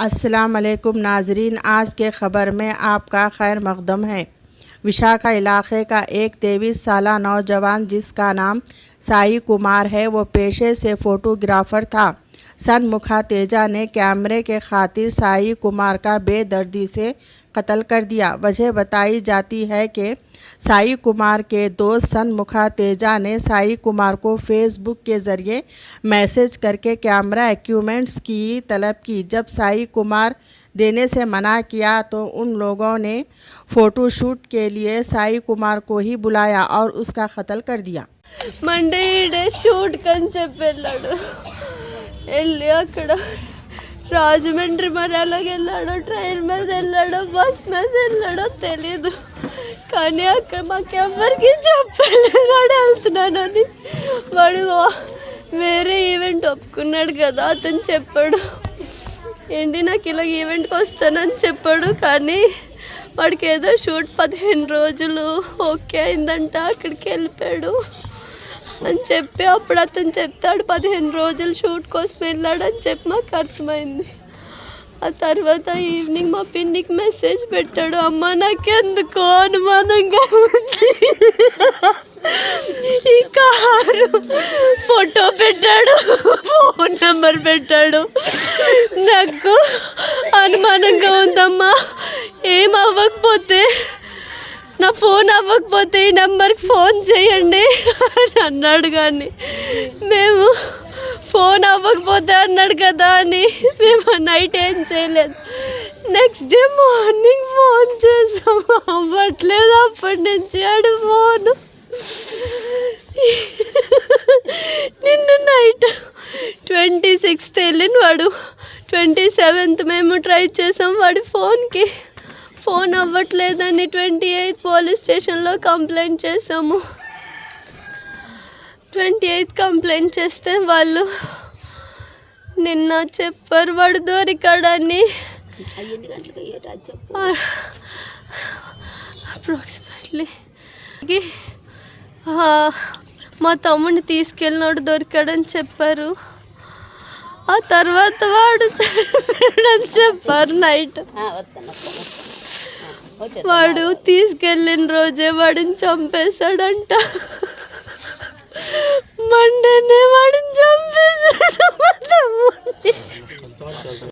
अस्सलाम वालेकुम नाजरीन, आज के ख़बर में आपका खैर मक़दम है। विशाखा इलाके का एक 23 साला नौजवान जिसका नाम साई कुमार है, वो पेशे से फ़ोटोग्राफ़र था। सनमुखा तेजा ने कैमरे के खातिर साई कुमार का बेदर्दी से कत्ल कर दिया। वजह बताई जाती है कि साई कुमार के दोस्त सनमुखा तेजा ने साई कुमार को फेसबुक के ज़रिए मैसेज करके कैमरा इक्विपमेंट्स की तलब की। जब साई कुमार देने से मना किया तो उन लोगों ने फ़ोटोशूट के लिए साई कुमार को ही बुलाया और उसका कत्ल कर दिया। మండే షూట్ కని చెప్పాడు. వెళ్ళి అక్కడ రాజమండ్రి మరి అలాగే వెళ్ళాడో, ట్రైన్ మీద వెళ్ళాడో, బస్ మీద వెళ్ళాడో తెలీదు. కానీ అక్కడ మాకెవ్వరికి చెప్పలేదు వాడు వెళ్తున్నానని. వాడు వేరే ఈవెంట్ ఒప్పుకున్నాడు కదా, అతను చెప్పాడు ఏంటి నాకు ఇలా ఈవెంట్కి వస్తానని చెప్పాడు. కానీ వాడికి ఏదో షూట్ 15 రోజులు ఓకే అయిందంట, అక్కడికి వెళ్ళిపోయాడు అని చెప్పి అప్పుడు అతను చెప్తాడు 15 రోజులు షూట్ కోసం వెళ్ళాడని చెప్పి మాకు అర్థమైంది. ఆ తర్వాత ఈవినింగ్ మా పిన్నికి మెసేజ్ పెట్టాడు, అమ్మ నాకెందుకో అనుమానంగా ఉంది. ఈ కారు ఫోటో పెట్టాడు, ఫోన్ నెంబర్ పెట్టాడు. నాకు అనుమానంగా ఉందమ్మా, ఏం అవ్వకపోతే నా ఫోన్ అవ్వకపోతే ఈ నెంబర్కి ఫోన్ చేయండి అని అన్నాడు. కానీ మేము ఫోన్ అవ్వకపోతే అన్నాడు కదా అని మేము నైట్ ఏం చేయలేదు. నెక్స్ట్ డే మార్నింగ్ ఫోన్ చేసాము, అవ్వట్లేదు. అప్పటి నుంచి ఆడు ఫోను. నిన్న నైట్ 26th వెళ్ళిన వాడు, 27th మేము ట్రై చేసాం వాడి ఫోన్కి. ఫోన్ అవ్వట్లేదని 28th పోలీస్ స్టేషన్లో కంప్లైంట్ చేసాము. 28th కంప్లైంట్ చేస్తే వాళ్ళు నిన్న చెప్పారు వాడు దొరికాడని. అప్రాక్సిమేట్లీ మా తమ్ముడిని తీసుకెళ్ళినాడు దొరికాడని చెప్పారు. ఆ తర్వాత వాడు చనిపోయాడని చెప్పారు నైట్. వాడు తీసుకెళ్ళిన రోజే వాడిని చంపేశాడంట. మండేనే వాడిని చంపేశాడు.